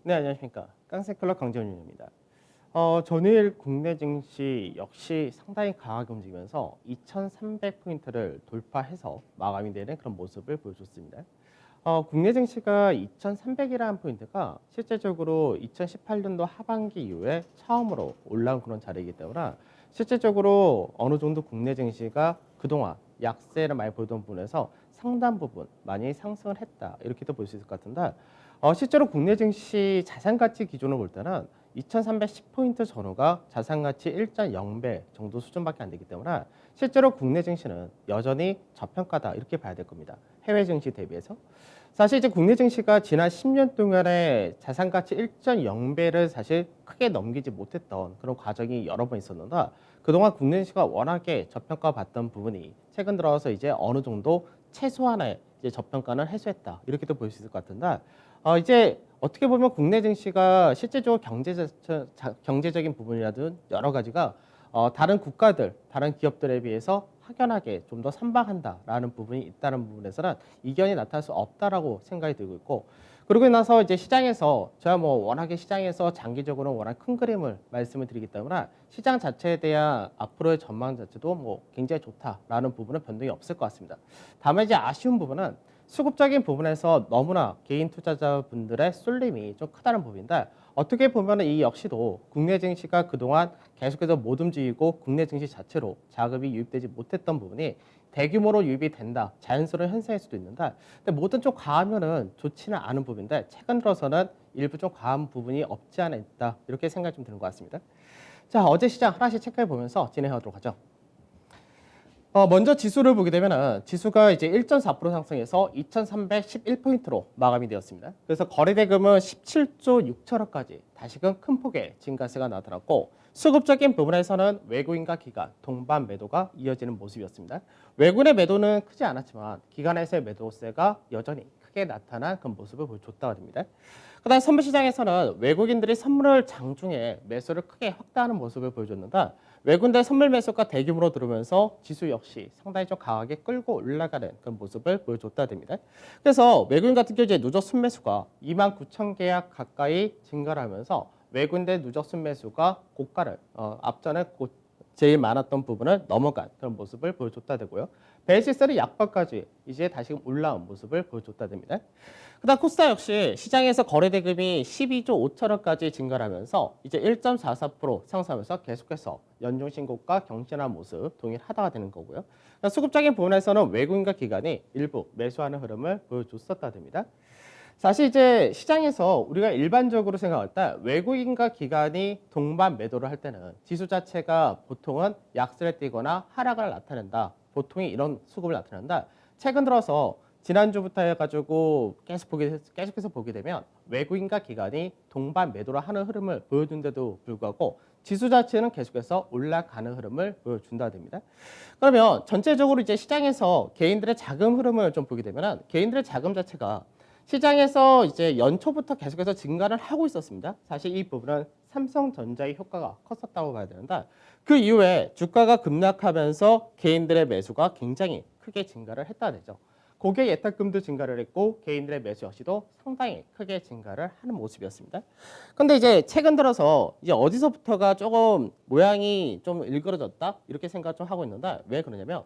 네, 안녕하십니까. 깡세클럽 강재훈입니다. 전일 국내 증시 역시 상당히 강하게 움직이면서 2,300포인트를 돌파해서 마감이 되는 그런 모습을 보여줬습니다. 국내 증시가 2,300이라는 포인트가 실제적으로 2018년도 하반기 이후에 처음으로 올라온 그런 자리이기 때문에 실제적으로 어느 정도 국내 증시가 그동안 약세를 많이 보던 부분에서 상당 부분 많이 상승을 했다. 이렇게도 볼 수 있을 것 같은데 실제로 국내 증시 자산가치 기준으로 볼 때는 2,310포인트 전후가 자산가치 1.0배 정도 수준밖에 안 되기 때문에 실제로 국내 증시는 여전히 저평가다 이렇게 봐야 될 겁니다. 해외 증시 대비해서. 사실 이제 국내 증시가 지난 10년 동안에 자산가치 1.0배를 사실 크게 넘기지 못했던 그런 과정이 여러 번 있었는데 그동안 국내 증시가 워낙에 저평가받던 부분이 최근 들어서 이제 어느 정도 최소한의 이제 저평가는 해소했다 이렇게도 볼 수 있을 것 같은데 이제 어떻게 보면 국내 증시가 실제적으로 경제적인 부분이라든 여러 가지가 다른 국가들, 다른 기업들에 비해서 확연하게 좀 더 선방한다라는 부분이 있다는 부분에서는 이견이 나타날 수 없다라고 생각이 들고 있고 그러고 나서 이제 시장에서 제가 뭐 워낙에 시장에서 장기적으로 워낙 큰 그림을 말씀을 드리기 때문에 시장 자체에 대한 앞으로의 전망 자체도 뭐 굉장히 좋다라는 부분은 변동이 없을 것 같습니다. 다만 이제 아쉬운 부분은 수급적인 부분에서 너무나 개인 투자자분들의 쏠림이 좀 크다는 부분인데 어떻게 보면 이 역시도 국내 증시가 그동안 계속해서 못 움직이고 국내 증시 자체로 자금이 유입되지 못했던 부분이 대규모로 유입이 된다. 자연스러운 현상일 수도 있는데 근데 뭐든 좀 과하면은 좋지는 않은 부분인데 최근 들어서는 일부 좀 과한 부분이 없지 않아 있다. 이렇게 생각이 좀 드는 것 같습니다. 자, 어제 시장 하나씩 체크해 보면서 진행하도록 하죠. 먼저 지수를 보게 되면은 지수가 이제 1.4% 상승해서 2,311포인트로 마감이 되었습니다. 그래서 거래대금은 17조 6천억까지 다시금 큰 폭의 증가세가 나타났고 수급적인 부분에서는 외국인과 기관, 동반 매도가 이어지는 모습이었습니다. 외국인의 매도는 크지 않았지만 기관에서의 매도세가 여전히 크게 나타난 그런 모습을 보여줬다가 됩니다. 그다음 선물 시장에서는 외국인들이 선물을 장중에 매수를 크게 확대하는 모습을 보여줬는데 외국인들 선물 매수가 대규모로 들어오면서 지수 역시 상당히 좀 강하게 끌고 올라가는 그런 모습을 보여줬다 됩니다. 그래서 외국인 같은 경우 이제 누적 순매수가 2만 9천 계약 가까이 증가를 하면서 외국인들 누적 순매수가 고가를 앞전에 제일 많았던 부분을 넘어간 그런 모습을 보여줬다 되고요. 베이시스는 약박까지 이제 다시 올라온 모습을 보여줬다 됩니다. 그다음 코스닥 역시 시장에서 거래대금이 12조 5천억까지 증가하면서 이제 1.44% 상승하면서 계속해서 연중 신고가 경신한 모습 동일하다가 되는 거고요. 수급적인 부분에서는 외국인과 기관이 일부 매수하는 흐름을 보여줬었다 됩니다. 사실 이제 시장에서 우리가 일반적으로 생각할 때 외국인과 기관이 동반 매도를 할 때는 지수 자체가 보통은 약세를 띠거나 하락을 나타낸다. 보통이 이런 수급을 나타낸다. 최근 들어서 지난주부터 해가지고 계속해서 보게 되면 외국인과 기관이 동반 매도를 하는 흐름을 보여준데도 불구하고 지수 자체는 계속해서 올라가는 흐름을 보여준다 됩니다. 그러면 전체적으로 이제 시장에서 개인들의 자금 흐름을 좀 보게 되면 개인들의 자금 자체가 시장에서 이제 연초부터 계속해서 증가를 하고 있었습니다. 사실 이 부분은 삼성전자의 효과가 컸었다고 봐야 되는데 그 이후에 주가가 급락하면서 개인들의 매수가 굉장히 크게 증가를 했다 되죠. 고객 예탁금도 증가를 했고 개인들의 매수 역시도 상당히 크게 증가를 하는 모습이었습니다. 근데 이제 최근 들어서 이제 어디서부터가 조금 모양이 좀 일그러졌다 이렇게 생각 좀 하고 있는데 왜 그러냐면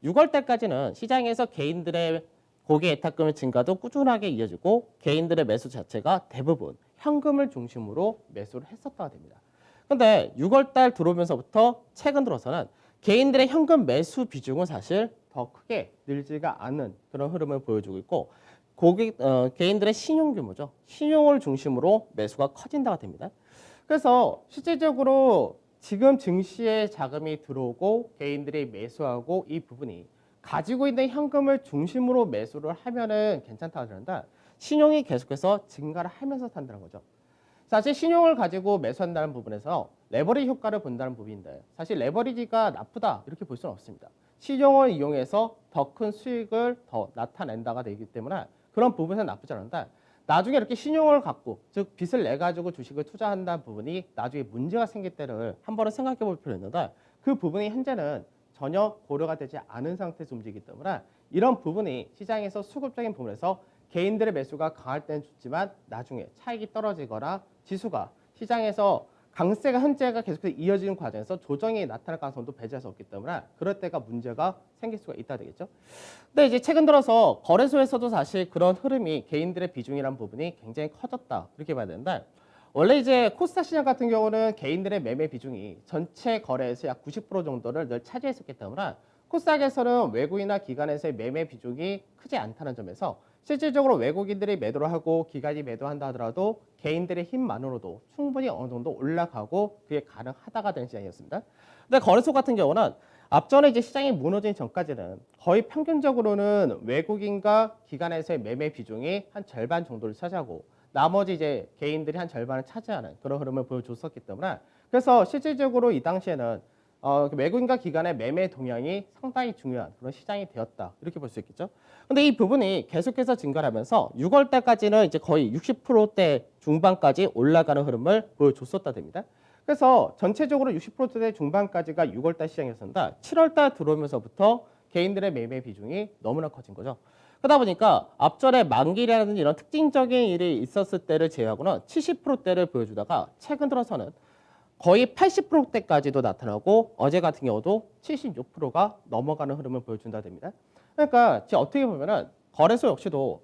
6월 달까지는 시장에서 개인들의 고객 예탁금의 증가도 꾸준하게 이어지고 개인들의 매수 자체가 대부분 현금을 중심으로 매수를 했었다가 됩니다. 근데 6월 달 들어오면서부터 최근 들어서는 개인들의 현금 매수 비중은 사실 더 크게 늘지가 않은 그런 흐름을 보여주고 있고 개인들의 신용 규모죠. 신용을 중심으로 매수가 커진다가 됩니다. 그래서 실질적으로 지금 증시에 자금이 들어오고 개인들이 매수하고 이 부분이 가지고 있는 현금을 중심으로 매수를 하면은 괜찮다고 그러는데 신용이 계속해서 증가를 하면서 탄다는 거죠. 사실 신용을 가지고 매수한다는 부분에서 레버리지 효과를 본다는 부분인데 사실 레버리지가 나쁘다 이렇게 볼 수는 없습니다. 신용을 이용해서 더 큰 수익을 더 나타낸다가 되기 때문에 그런 부분에서 나쁘지 않은데 나중에 이렇게 신용을 갖고 즉 빚을 내 가지고 주식을 투자한다는 부분이 나중에 문제가 생길 때를 한 번은 생각해 볼 필요가 있는데 그 부분이 현재는 전혀 고려가 되지 않은 상태에서 움직이기 때문에 이런 부분이 시장에서 수급적인 부분에서 개인들의 매수가 강할 때는 좋지만 나중에 차익이 떨어지거나 지수가 시장에서 강세가 현재가 계속해서 이어지는 과정에서 조정이 나타날 가능성도 배제할 수 없기 때문에 그럴 때가 문제가 생길 수가 있다 되겠죠. 근데 이제 최근 들어서 거래소에서도 사실 그런 흐름이 개인들의 비중이라는 부분이 굉장히 커졌다 이렇게 봐야 되는데 원래 이제 코스닥 시장 같은 경우는 개인들의 매매 비중이 전체 거래에서 약 90% 정도를 늘 차지했었기 때문에 코스닥에서는 외국이나 기관에서의 매매 비중이 크지 않다는 점에서 실질적으로 외국인들이 매도를 하고 기관이 매도한다 하더라도 개인들의 힘만으로도 충분히 어느 정도 올라가고 그게 가능하다가 된 시장이었습니다. 근데 거래소 같은 경우는 앞전에 이제 시장이 무너지기 전까지는 거의 평균적으로는 외국인과 기관에서의 매매 비중이 한 절반 정도를 차지하고 나머지 이제 개인들이 한 절반을 차지하는 그런 흐름을 보여줬었기 때문에 그래서 실질적으로 이 당시에는 외국인과 기관의 매매 동향이 상당히 중요한 그런 시장이 되었다 이렇게 볼 수 있겠죠. 근데 이 부분이 계속해서 증가를 하면서 6월 달까지는 이제 거의 60%대 중반까지 올라가는 흐름을 보여줬었다 됩니다. 그래서 전체적으로 60%대 중반까지가 6월 달 시장이었습니다. 7월 달 들어오면서부터 개인들의 매매 비중이 너무나 커진 거죠. 그러다 보니까 앞전에 만기라든지 이런 특징적인 일이 있었을 때를 제외하고는 70%대를 보여주다가 최근 들어서는 거의 80%대까지도 나타나고 어제 같은 경우도 76%가 넘어가는 흐름을 보여준다 됩니다. 그러니까 지금 어떻게 보면은 거래소 역시도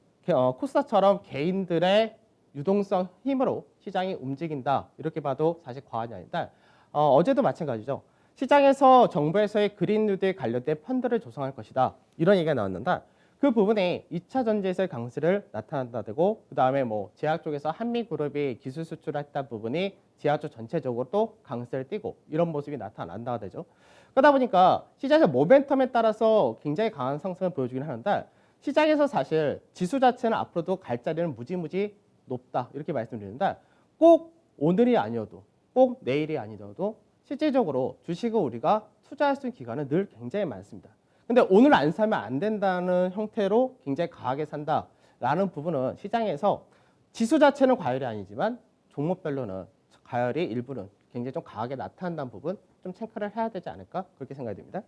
코스닥처럼 개인들의 유동성 힘으로 시장이 움직인다 이렇게 봐도 사실 과언이 아니다. 어제도 마찬가지죠. 시장에서 정부에서의 그린 뉴딜 관련된 펀드를 조성할 것이다 이런 얘기가 나왔는데 그 부분에 2차 전지에서의 강세를 나타난다 되고 그 다음에 뭐 제약 쪽에서 한미그룹이 기술 수출을 했던 부분이 제약 쪽 전체적으로 또 강세를 띠고 이런 모습이 나타난다 되죠. 그러다 보니까 시장의 모멘텀에 따라서 굉장히 강한 상승을 보여주긴 하는데 시장에서 사실 지수 자체는 앞으로도 갈 자리는 무지무지 높다 이렇게 말씀드리는데 꼭 오늘이 아니어도 꼭 내일이 아니어도 실질적으로 주식을 우리가 투자할 수 있는 기간은 늘 굉장히 많습니다. 근데 오늘 안 사면 안 된다는 형태로 굉장히 강하게 산다라는 부분은 시장에서 지수 자체는 과열이 아니지만 종목별로는 과열이 일부는 굉장히 좀 강하게 나타난다는 부분 좀 체크를 해야 되지 않을까 그렇게 생각이 듭니다.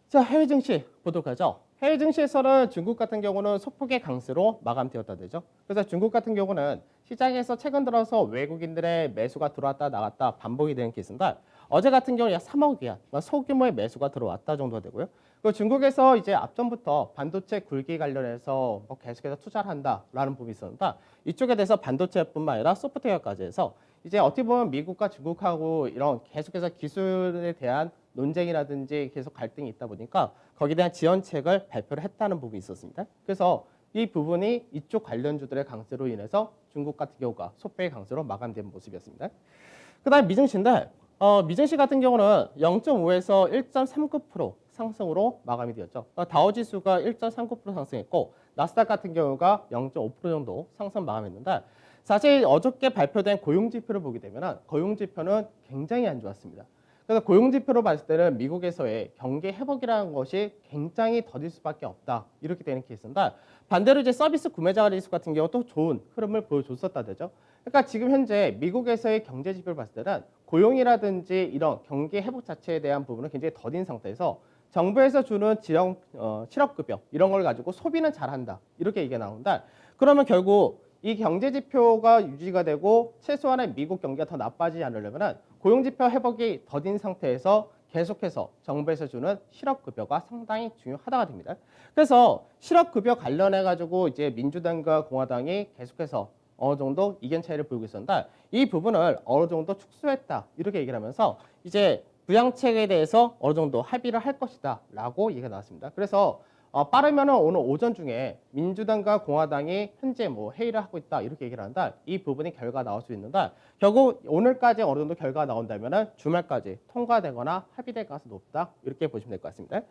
자, 해외 증시 보도록 하죠. 해외 증시에서는 중국 같은 경우는 소폭의 강세로 마감되었다 되죠. 그래서 중국 같은 경우는 시장에서 최근 들어서 외국인들의 매수가 들어왔다 나갔다 반복이 되는 케이스인데 어제 같은 경우 약 3억 위안 소규모의 매수가 들어왔다 정도 되고요. 그 중국에서 이제 앞전부터 반도체 굴기 관련해서 계속해서 투자를 한다라는 부분이 있었는데 이쪽에 대해서 반도체뿐만 아니라 소프트웨어까지 해서 이제 어떻게 보면 미국과 중국하고 이런 계속해서 기술에 대한 논쟁이라든지 계속 갈등이 있다 보니까 거기에 대한 지원책을 발표를 했다는 부분이 있었습니다. 그래서 이 부분이 이쪽 관련주들의 강세로 인해서 중국 같은 경우가 소폭의 강세로 마감된 모습이었습니다. 그다음 미증시인데 미증시 같은 경우는 0.5에서 1.39% 상승으로 마감이 되었죠. 다우지수가 1.39% 상승했고 나스닥 같은 경우가 0.5% 정도 상승 마감했는데 사실 어저께 발표된 고용지표를 보게 되면 고용지표는 굉장히 안 좋았습니다. 그래서 고용지표로 봤을 때는 미국에서의 경기 회복이라는 것이 굉장히 더딜 수밖에 없다. 이렇게 되는 케이스인데 반대로 이제 서비스 구매자 지수 같은 경우도 좋은 흐름을 보여줬었다 되죠. 그러니까 지금 현재 미국에서의 경제 지표를 봤을 때는 고용이라든지 이런 경기 회복 자체에 대한 부분은 굉장히 더딘 상태에서 정부에서 주는 실업급여 이런 걸 가지고 소비는 잘한다. 이렇게 얘기가 나온다. 그러면 결국 이 경제 지표가 유지가 되고 최소한의 미국 경기가 더 나빠지지 않으려면 고용지표 회복이 더딘 상태에서 계속해서 정부에서 주는 실업급여가 상당히 중요하다가 됩니다. 그래서 실업급여 관련해 가지고 이제 민주당과 공화당이 계속해서 어느 정도 이견 차이를 보이고 있었는데 이 부분을 어느 정도 축소했다 이렇게 얘기를 하면서 이제 부양책에 대해서 어느 정도 합의를 할 것이다라고 얘기가 나왔습니다. 그래서 빠르면은 오늘 오전 중에 민주당과 공화당이 현재 뭐 회의를 하고 있다 이렇게 얘기를 한다. 이 부분이 결과 나올 수 있는데 결국 오늘까지 어느 정도 결과가 나온다면은 주말까지 통과되거나 합의될 가능성이 높다 이렇게 보시면 될 것 같습니다.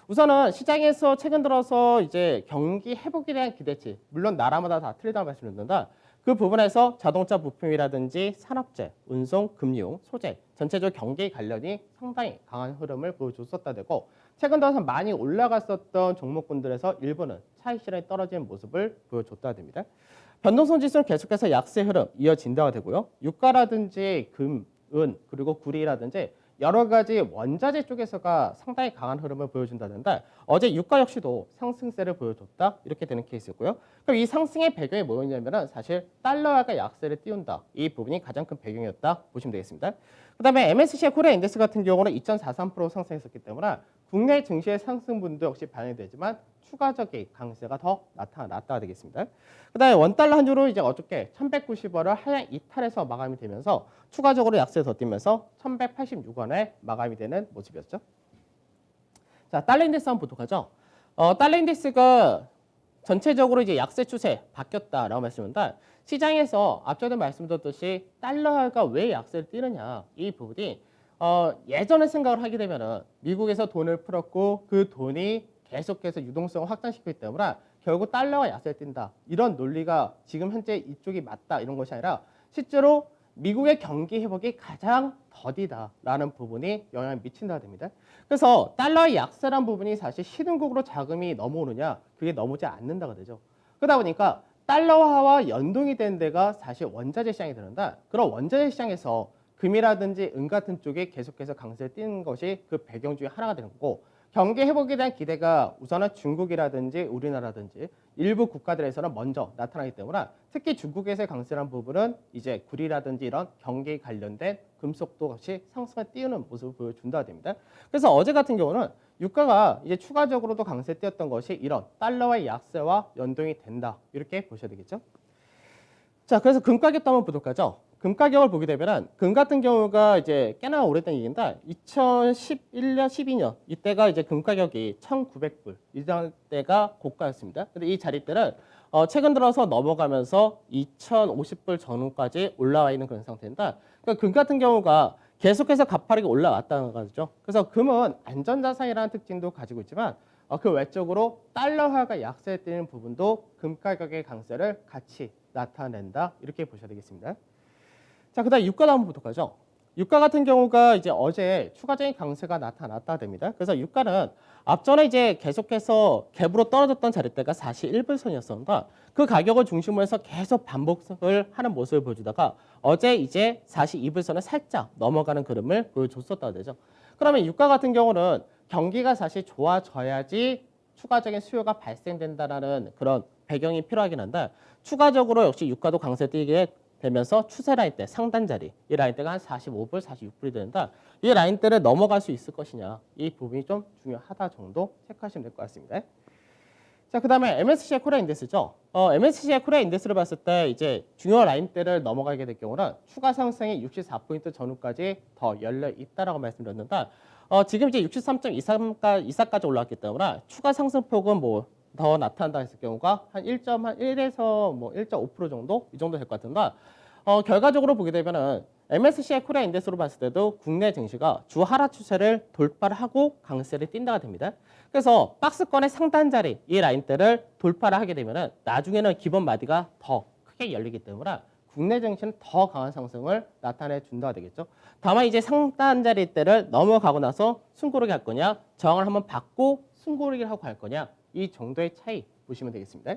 우선은 시장에서 최근 들어서 이제 경기 회복에 대한 기대치 물론 나라마다 다 틀리다고 말씀드렸는데 그 부분에서 자동차 부품이라든지 산업재, 운송, 금융, 소재 전체적으로 경기 관련이 상당히 강한 흐름을 보여줬었다 되고 최근 들어서 많이 올라갔었던 종목군들에서 일부는 차익 실현이 떨어지는 모습을 보여줬다 됩니다. 변동성 지수는 계속해서 약세 흐름 이어진다가 되고요. 유가라든지 금, 은, 그리고 구리라든지 여러 가지 원자재 쪽에서가 상당히 강한 흐름을 보여준다는데 어제 유가 역시도 상승세를 보여줬다 이렇게 되는 케이스였고요. 그럼 이 상승의 배경이 뭐였냐면은 사실 달러화가 약세를 띄운다 이 부분이 가장 큰 배경이었다 보시면 되겠습니다. 그다음에 MSCI 코리아 인덱스 같은 경우는 2.43% 상승했었기 때문에 국내 증시의 상승분도 역시 반영이 되지만 추가적인 강세가 더 나타났다 되겠습니다. 그다음에 원달러 한 주로 이제 어저께 1,190원을 하향 이탈해서 마감이 되면서 추가적으로 약세 더 뛰면서 1,186원에 마감이 되는 모습이었죠. 자, 달러 인덱스 한번 보도록 하죠. 달러 인덱스가 전체적으로 이제 약세 추세 바뀌었다라고 말씀드렸는데 시장에서 앞전에 말씀드렸듯이 달러가 왜 약세를 띄느냐 이 부분이 예전에 생각을 하게 되면은 미국에서 돈을 풀었고 그 돈이 계속해서 유동성을 확장시키기 때문에 결국 달러가 약세를 띈다 이런 논리가 지금 현재 이쪽이 맞다 이런 것이 아니라 실제로 미국의 경기 회복이 가장 더디다라는 부분이 영향을 미친다 됩니다. 그래서 달러의 약세란 부분이 사실 신흥국으로 자금이 넘어오느냐 그게 넘어오지 않는다가 되죠. 그러다 보니까 달러화와 연동이 된 데가 사실 원자재 시장이 되는데 그런 원자재 시장에서 금이라든지 은 같은 쪽에 계속해서 강세를 띄는 것이 그 배경 중에 하나가 되는 거고 경기 회복에 대한 기대가 우선은 중국이라든지 우리나라든지 일부 국가들에서는 먼저 나타나기 때문에 특히 중국에서의 강세라는 부분은 이제 구리라든지 이런 경기 관련된 금속도 같이 상승을 띄우는 모습을 보여준다 됩니다. 그래서 어제 같은 경우는 유가가 이제 추가적으로도 강세 띄었던 것이 이런 달러의 약세와 연동이 된다 이렇게 보셔야 되겠죠. 자, 그래서 금 가격도 한번 보도록 하죠. 금 가격을 보게 되면은 금 같은 경우가 이제 꽤나 오래된 얘기인데 2011년, 12년 이때가 이제 금 가격이 1,900불 이전 때가 고가였습니다. 근데 이 자리대를 최근 들어서 넘어가면서 2,050불 전후까지 올라와 있는 그런 상태인데 그러니까 금 같은 경우가 계속해서 가파르게 올라왔다는 거죠. 그래서 금은 안전자산이라는 특징도 가지고 있지만 그 외적으로 달러화가 약세되는 부분도 금 가격의 강세를 같이 나타낸다 이렇게 보셔야 되겠습니다. 자, 그다음 유가도 한번 보도록 하죠. 유가 같은 경우가 이제 어제 추가적인 강세가 나타났다 됩니다. 그래서 유가는 앞전에 이제 계속해서 갭으로 떨어졌던 자리대가 41불선이었습니다. 그 가격을 중심으로 해서 계속 반복을 하는 모습을 보여주다가 어제 이제 42불선을 살짝 넘어가는 그림을 보여줬었다 되죠. 그러면 유가 같은 경우는 경기가 사실 좋아져야지 추가적인 수요가 발생된다라는 그런 배경이 필요하긴 한데 추가적으로 역시 유가도 강세 띄게 되면서 추세 라인대 상단 자리 이 라인대가 한 45불, 46불이 되는데 이 라인대를 넘어갈 수 있을 것이냐 이 부분이 좀 중요하다 정도 체크하시면 될 것 같습니다. 자, 그다음에 MSCI 코리아 인덱스죠. MSCI 코리아 인덱스를 봤을 때 이제 중요 라인대를 넘어가게 될 경우는 추가 상승이 64포인트 전후까지 더 열려 있다라고 말씀드렸는데 지금 이제 63.24까지 올라왔기 때문에 추가 상승폭은 뭐 더 나타난다 했을 경우가 한 1.1에서 뭐 1.5% 정도 이 정도 될 것 같은데 결과적으로 보게 되면은 MSCI 코리아 인덱스로 봤을 때도 국내 증시가 주 하락 추세를 돌파를 하고 강세를 띈다가 됩니다. 그래서 박스권의 상단 자리 이 라인대를 돌파를 하게 되면은 나중에는 기본 마디가 더 크게 열리기 때문에 국내 증시는 더 강한 상승을 나타내 준다가 되겠죠. 다만 이제 상단 자리대를 넘어가고 나서 숨고르기 할 거냐, 저항을 한번 받고 숨고르기를 하고 갈 거냐 이 정도의 차이 보시면 되겠습니다.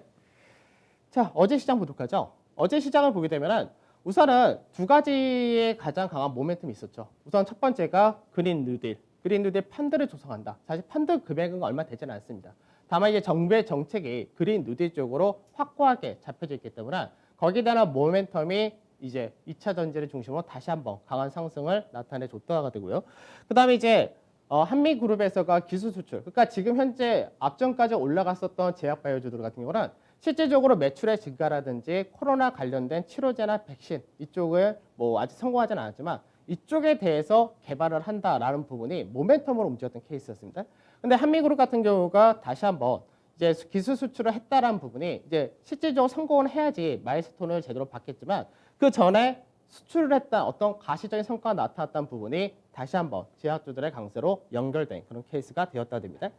자, 어제 시장 보도록 하죠. 어제 시장을 보게 되면은 우선은 두 가지의 가장 강한 모멘텀이 있었죠. 우선 첫 번째가 그린 뉴딜. 그린 뉴딜 펀드를 조성한다. 사실 펀드 금액은 얼마 되지는 않습니다. 다만 이제 정부의 정책이 그린 뉴딜 쪽으로 확고하게 잡혀져 있기 때문에 거기에 대한 모멘텀이 이제 2차 전지를 중심으로 다시 한번 강한 상승을 나타내 줬다가 되고요. 그다음에 이제 한미그룹에서가 기술 수출, 그러니까 지금 현재 앞전까지 올라갔었던 제약바이오주들 같은 경우는 실질적으로 매출의 증가라든지 코로나 관련된 치료제나 백신 이쪽을 뭐 아직 성공하지는 않았지만 이쪽에 대해서 개발을 한다라는 부분이 모멘텀으로 움직였던 케이스였습니다. 근데 한미그룹 같은 경우가 다시 한번 이제 기술 수출을 했다라는 부분이 이제 실질적으로 성공을 해야지 마일스톤을 제대로 받겠지만 그 전에 수출을 했다 어떤 가시적인 성과가 나타났다는 부분이 다시 한번 제약주들의 강세로 연결된 그런 케이스가 되었다 됩니다.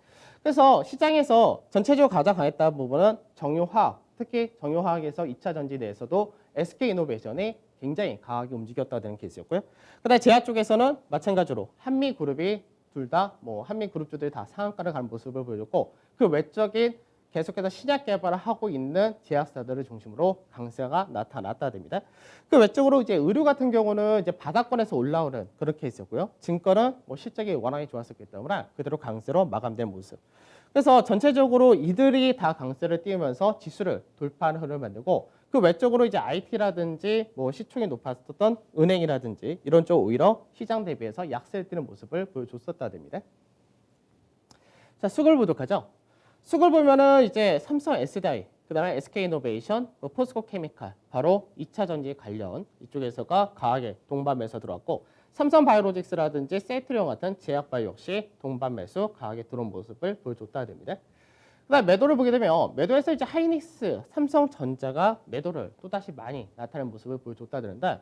그래서 시장에서 전체적으로 가장 강했다는 부분은 정유화학, 특히 정유화학에서 2차 전지 내에서도 SK이노베이션이 굉장히 강하게 움직였다 되는 케이스였고요. 그다음에 제약 쪽에서는 마찬가지로 한미그룹이 둘 다 뭐 한미그룹주들이 다 상한가를 가는 모습을 보여줬고 그 외적인 계속해서 신약 개발을 하고 있는 제약사들을 중심으로 강세가 나타났다 됩니다. 그 외적으로 이제 의류 같은 경우는 이제 바닥권에서 올라오는 그런 케이스였고요. 증권은 뭐 실적이 워낙에 좋았었기 때문에 그대로 강세로 마감된 모습. 그래서 전체적으로 이들이 다 강세를 띄우면서 지수를 돌파하는 흐름을 만들고 그 외적으로 이제 IT라든지 뭐 시총이 높았었던 은행이라든지 이런 쪽 오히려 시장 대비해서 약세를 띄는 모습을 보여줬었다 됩니다. 자, 수급을 보도록 하죠. 수급을 보면은 이제 삼성 SDI, 그다음에 SK이노베이션, 포스코케미칼, 바로 2차 전지 관련 이쪽에서가 강하게 동반 매수 들어왔고 삼성바이오로직스라든지 세트리온 같은 제약바이오 역시 동반 매수 강하게 들어온 모습을 보여줬다 됩니다. 그다음 매도를 보게 되면 매도에서 이제 하이닉스, 삼성전자가 매도를 또다시 많이 나타내는 모습을 보여줬다 되는데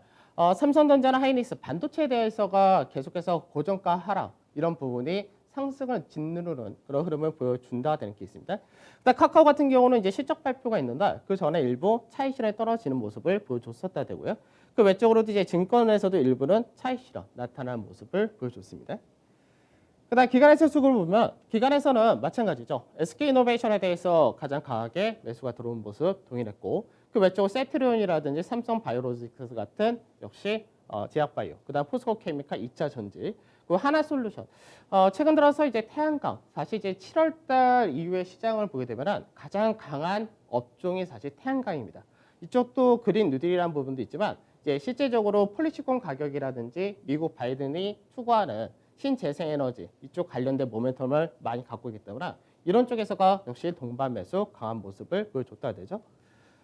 삼성전자나 하이닉스 반도체에 대해서가 계속해서 고정가 하락 이런 부분이 상승을 짓누르는 그런 흐름을 보여준다 되는 게 있습니다. 그다음 카카오 같은 경우는 이제 실적 발표가 있는데 그 전에 일부 차익 실현이 떨어지는 모습을 보여줬었다 되고요. 그 외적으로도 이제 증권에서도 일부는 차익 실현 나타나는 모습을 보여줬습니다. 그다음 기관에서 수급을 보면 기관에서는 마찬가지죠. SK이노베이션에 대해서 가장 강하게 매수가 들어온 모습 동일했고 그 외적으로 세트리온이라든지 삼성바이오로직스 같은 역시 제약바이오, 그다음 포스코케미칼 2차 전지, 그리고 하나솔루션. 최근 들어서 이제 태양광, 사실 이제 7월달 이후에 시장을 보게 되면은 가장 강한 업종이 사실 태양광입니다. 이쪽도 그린 뉴딜이라는 부분도 있지만 이제 실제적으로 폴리시콘 가격이라든지 미국 바이든이 추구하는 신재생에너지 이쪽 관련된 모멘텀을 많이 갖고 있기 때문에 이런 쪽에서가 역시 동반 매수 강한 모습을 보여줬다 되죠.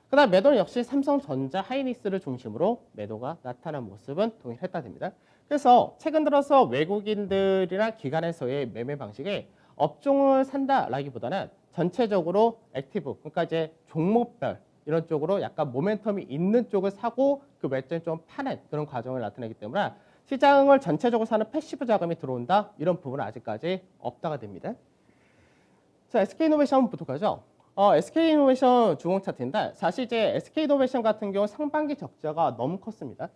그다음 매도는 역시 삼성전자, 하이닉스를 중심으로 매도가 나타난 모습은 동일했다 됩니다. 그래서 최근 들어서 외국인들이나 기관에서의 매매 방식이 업종을 산다라기보다는 전체적으로 액티브, 그러니까 이제 종목별 이런 쪽으로 약간 모멘텀이 있는 쪽을 사고 그 외점을 좀 파는 그런 과정을 나타내기 때문에 시장을 전체적으로 사는 패시브 자금이 들어온다 이런 부분은 아직까지 없다가 됩니다. 자, SK이노베이션 한번 보도록 하죠. SK이노베이션 주봉 차트인데 사실 이제 SK이노베이션 같은 경우 상반기 적자가 너무 컸습니다.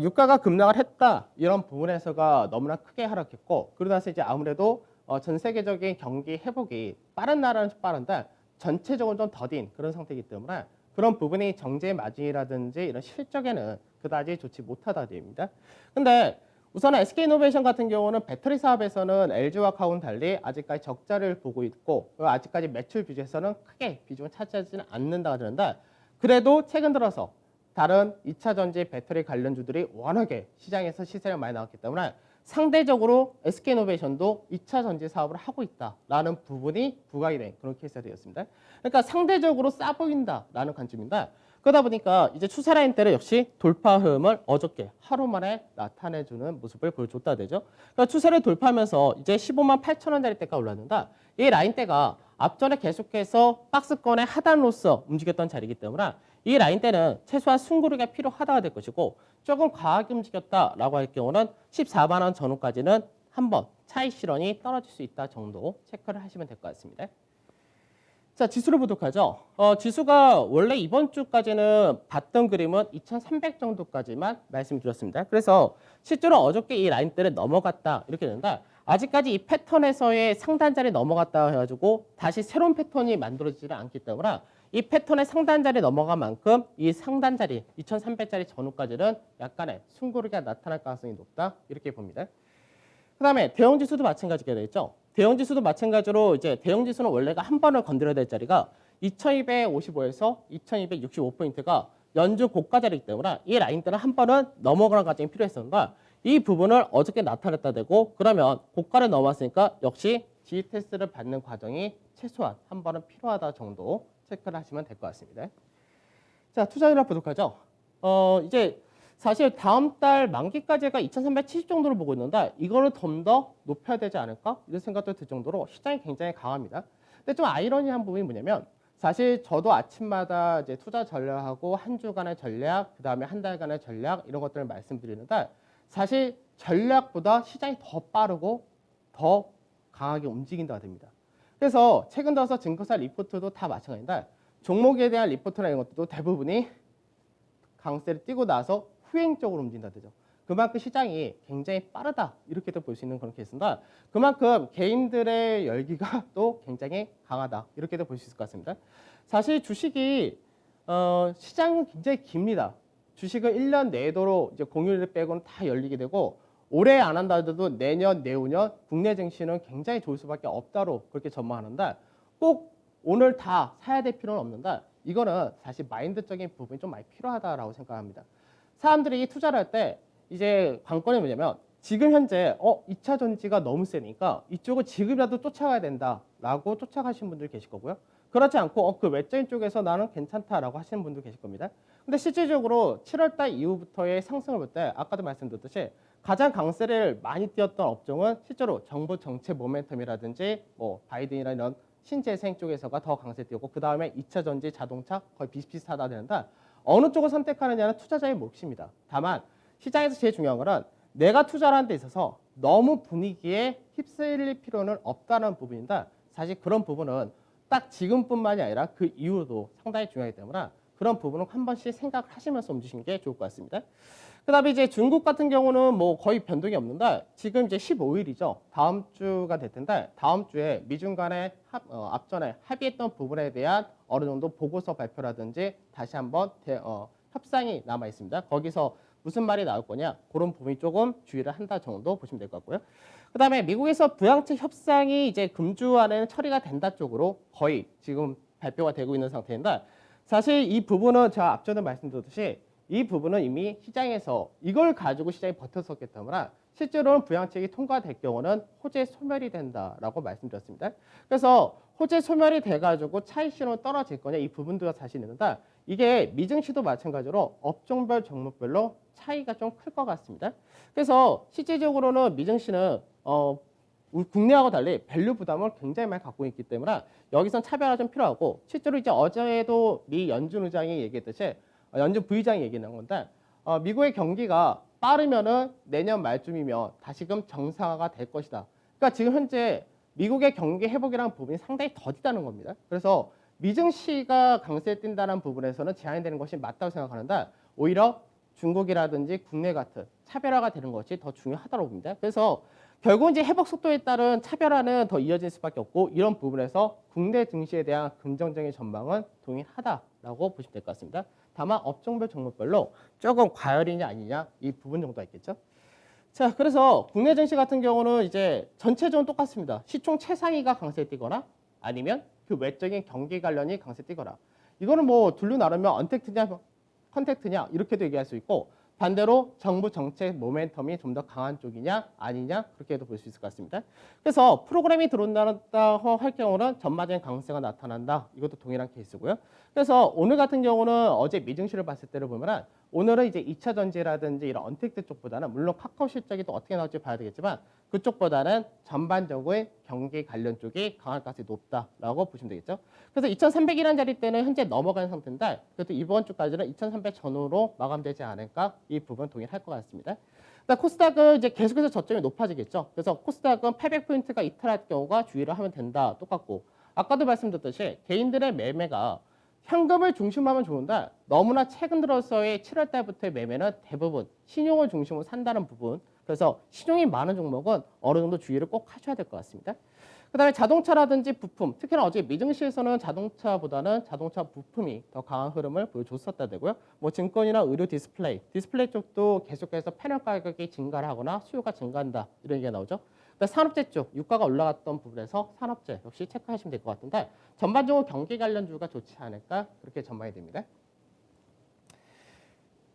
유가가 급락을 했다 이런 부분에서가 너무나 크게 하락했고 그러다 나서 이제 아무래도 전 세계적인 경기 회복이 빠른 나라는 빠른데 전체적으로 좀 더딘 그런 상태이기 때문에 그런 부분이 정제 마진이라든지 이런 실적에는 그다지 좋지 못하다 됩니다. 근데 우선 SK이노베이션 같은 경우는 배터리 사업에서는 LG와 카오는 달리 아직까지 적자를 보고 있고 아직까지 매출 비중에서는 크게 비중을 차지하지는 않는다고 하는데 그래도 최근 들어서 다른 2차 전지 배터리 관련주들이 워낙에 시장에서 시세가 많이 나왔기 때문에 상대적으로 SK이노베이션도 2차 전지 사업을 하고 있다라는 부분이 부각이 된 그런 케이스가 되었습니다. 그러니까 상대적으로 싸 보인다라는 관점입니다. 그러다 보니까 이제 추세 라인대를 역시 돌파 흐름을 어저께 하루 만에 나타내주는 모습을 보여줬다 되죠. 그러니까 추세를 돌파하면서 이제 15만 8천 원짜리대가 올랐는데 이 라인대가 앞전에 계속해서 박스권의 하단으로서 움직였던 자리이기 때문에 이 라인대는 최소한 숨고르기가 필요하다가 될 것이고 조금 과하게 움직였다라고 할 경우는 14만 원 전후까지는 한번 차익 실현이 떨어질 수 있다 정도 체크를 하시면 될 것 같습니다. 자, 지수를 보도록 하죠. 지수가 원래 이번 주까지는 봤던 그림은 2300 정도까지만 말씀드렸습니다. 그래서 실제로 어저께 이 라인대를 넘어갔다 이렇게 되는데 아직까지 이 패턴에서의 상단자리 넘어갔다 해가지고 다시 새로운 패턴이 만들어지지는 않기 때문에 이 패턴의 상단자리 넘어간 만큼 이 상단자리 2300짜리 전후까지는 약간의 숨고르기가 나타날 가능성이 높다 이렇게 봅니다. 그 다음에 대형지수도 마찬가지가 되겠죠. 대형지수도 마찬가지로 이제 대형지수는 원래가 한 번을 건드려야 될 자리가 2255에서 2265포인트가 연주 고가 자리이기 때문에 이 라인대는 한 번은 넘어가는 과정이 필요했었는데 이 부분을 어저께 나타냈다 되고 그러면 고가를 넘었으니까 역시 지지 테스트를 받는 과정이 최소한 한 번은 필요하다 정도 체크를 하시면 될 것 같습니다. 자, 투자율을 보도록 하죠. 이제 사실 다음 달 만기까지가 2370 정도로 보고 있는데 이거를 좀 더 높여야 되지 않을까? 이런 생각도 들 정도로 시장이 굉장히 강합니다. 근데 좀 아이러니한 부분이 뭐냐면 사실 저도 아침마다 이제 투자 전략하고 한 주간의 전략, 그다음에 한 달간의 전략 이런 것들을 말씀드리는데 사실 전략보다 시장이 더 빠르고 더 강하게 움직인다고 됩니다. 그래서 최근 들어서 증권사 리포트도 다 마찬가지인데 종목에 대한 리포트나 이런 것들도 대부분이 강세를 띄고 나서 후행적으로 움직인다 되죠. 그만큼 시장이 굉장히 빠르다 이렇게도 볼 수 있는 그런 케이스인데 그만큼 개인들의 열기가 또 굉장히 강하다 이렇게도 볼 수 있을 것 같습니다. 사실 주식이 시장은 굉장히 깁니다. 주식은 1년 내도록 이제 공휴일 빼고는 다 열리게 되고 올해 안 한다 하더라도 내년, 내후년 국내 증시는 굉장히 좋을 수밖에 없다로 그렇게 전망하는데 꼭 오늘 다 사야 될 필요는 없는데 이거는 사실 마인드적인 부분이 좀 많이 필요하다라고 생각합니다. 사람들이 투자를 할 때 이제 관건이 뭐냐면 지금 현재 2차 전지가 너무 세니까 이쪽을 지금이라도 쫓아가야 된다라고 쫓아가시는 분들 계실 거고요. 그렇지 않고 그 외적인 쪽에서 나는 괜찮다라고 하시는 분도 계실 겁니다. 근데 실질적으로 7월 달 이후부터의 상승을 볼 때 아까도 말씀드렸듯이 가장 강세를 많이 띄었던 업종은 실제로 정부 정책 모멘텀이라든지 뭐 바이든이나 이런 신재생 쪽에서가 더 강세 띄었고 그 다음에 2차 전지, 자동차 거의 비슷비슷하다 되는데 어느 쪽을 선택하느냐는 투자자의 몫입니다. 다만 시장에서 제일 중요한 거는 내가 투자를 하는 데 있어서 너무 분위기에 휩쓸릴 필요는 없다는 부분인데 사실 그런 부분은 딱 지금뿐만이 아니라 그 이후도 상당히 중요하기 때문에 그런 부분은 한 번씩 생각을 하시면서 움직이시는 게 좋을 것 같습니다. 그다음에 이제 중국 같은 경우는 뭐 거의 변동이 없는데 지금 이제 15일이죠. 다음 주가 될 텐데 다음 주에 미중 간의 앞전에 합의했던 부분에 대한 어느 정도 보고서 발표라든지 다시 한번 협상이 남아 있습니다. 거기서 무슨 말이 나올 거냐 그런 부분이 조금 주의를 한다 정도 보시면 될 것 같고요. 그다음에 미국에서 부양책 협상이 이제 금주 안에는 처리가 된다 쪽으로 거의 지금 발표가 되고 있는 상태인데 사실 이 부분은 제가 앞전에 말씀드렸듯이 이 부분은 이미 시장에서 이걸 가지고 시장이 버텼었기 때문에 실제로는 부양책이 통과될 경우는 호재 소멸이 된다라고 말씀드렸습니다. 그래서 호재 소멸이 돼가지고 차익 신호 떨어질 거냐 이 부분도 사실 있는데 이게 미증시도 마찬가지로 업종별 종목별로 차이가 좀 클 것 같습니다. 그래서 실질적으로는 미증시는 우리 국내하고 달리 밸류 부담을 굉장히 많이 갖고 있기 때문에 여기선 차별화가 좀 필요하고 실제로 이제 어제도 미 연준 의장이 얘기했듯이 연준 부의장이 얘기한 건데 미국의 경기가 빠르면은 내년 말쯤이면 다시금 정상화가 될 것이다. 그러니까 지금 현재 미국의 경기 회복이라는 부분이 상당히 더디다는 겁니다. 그래서 미증시가 강세에 뛴다는 부분에서는 제한이 되는 것이 맞다고 생각하는데 오히려 중국이라든지 국내 같은 차별화가 되는 것이 더 중요하다고 봅니다. 그래서 결국 이제 회복 속도에 따른 차별화는 더 이어질 수밖에 없고 이런 부분에서 국내 증시에 대한 긍정적인 전망은 동일하다라고 보시면 될 것 같습니다. 다만 업종별 종목별로 조금 과열이냐 아니냐 이 부분 정도가 있겠죠. 자, 그래서 국내 증시 같은 경우는 이제 전체적으로 똑같습니다. 시총 최상위가 강세 뛰거나 아니면 그 외적인 경기 관련이 강세 뛰거나 이거는 뭐 둘로 나누면 언택트냐 컨택트냐 이렇게도 얘기할 수 있고 반대로 정부 정책 모멘텀이 좀 더 강한 쪽이냐 아니냐 그렇게도 볼 수 있을 것 같습니다. 그래서 프로그램이 들어온다 할 경우는 전반적인 강세가 나타난다. 이것도 동일한 케이스고요. 그래서 오늘 같은 경우는 어제 미증시를 봤을 때를 보면은 오늘은 이제 2차 전지라든지 이런 언택트 쪽보다는 물론 카카오 실적이 또 어떻게 나올지 봐야 되겠지만 그쪽보다는 전반적인 경기 관련 쪽이 강할 가능성이 높다라고 보시면 되겠죠. 그래서 2,300이라는 자리 때는 현재 넘어간 상태인데 그래도 이번 주까지는 2,300 전후로 마감되지 않을까 이 부분 동일할 것 같습니다. 코스닥은 이제 계속해서 저점이 높아지겠죠. 그래서 코스닥은 800포인트가 이탈할 경우가 주의를 하면 된다. 똑같고 아까도 말씀드렸듯이 개인들의 매매가 현금을 중심으로 하면 좋은데 너무나 최근 들어서의 7월 달부터의 매매는 대부분 신용을 중심으로 산다는 부분. 그래서 신용이 많은 종목은 어느 정도 주의를 꼭 하셔야 될 것 같습니다. 그다음에 자동차라든지 부품, 특히나 어제 미증시에서는 자동차보다는 자동차 부품이 더 강한 흐름을 보여줬었다 되고요. 뭐 증권이나 의료 디스플레이 쪽도 계속해서 패널 가격이 증가를 하거나 수요가 증가한다 이런 얘기가 나오죠. 산업재 쪽 유가가 올라갔던 부분에서 산업재 역시 체크하시면 될 것 같은데 전반적으로 경기 관련주가 좋지 않을까 그렇게 전망이 됩니다.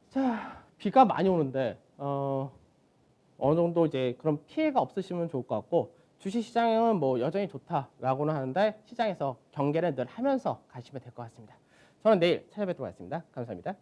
자, 비가 많이 오는데 어느 정도 이제 그런 피해가 없으시면 좋을 것 같고 주식시장은 뭐 여전히 좋다라고는 하는데 시장에서 경계를 늘 하면서 가시면 될 것 같습니다. 저는 내일 찾아뵙도록 하겠습니다. 감사합니다.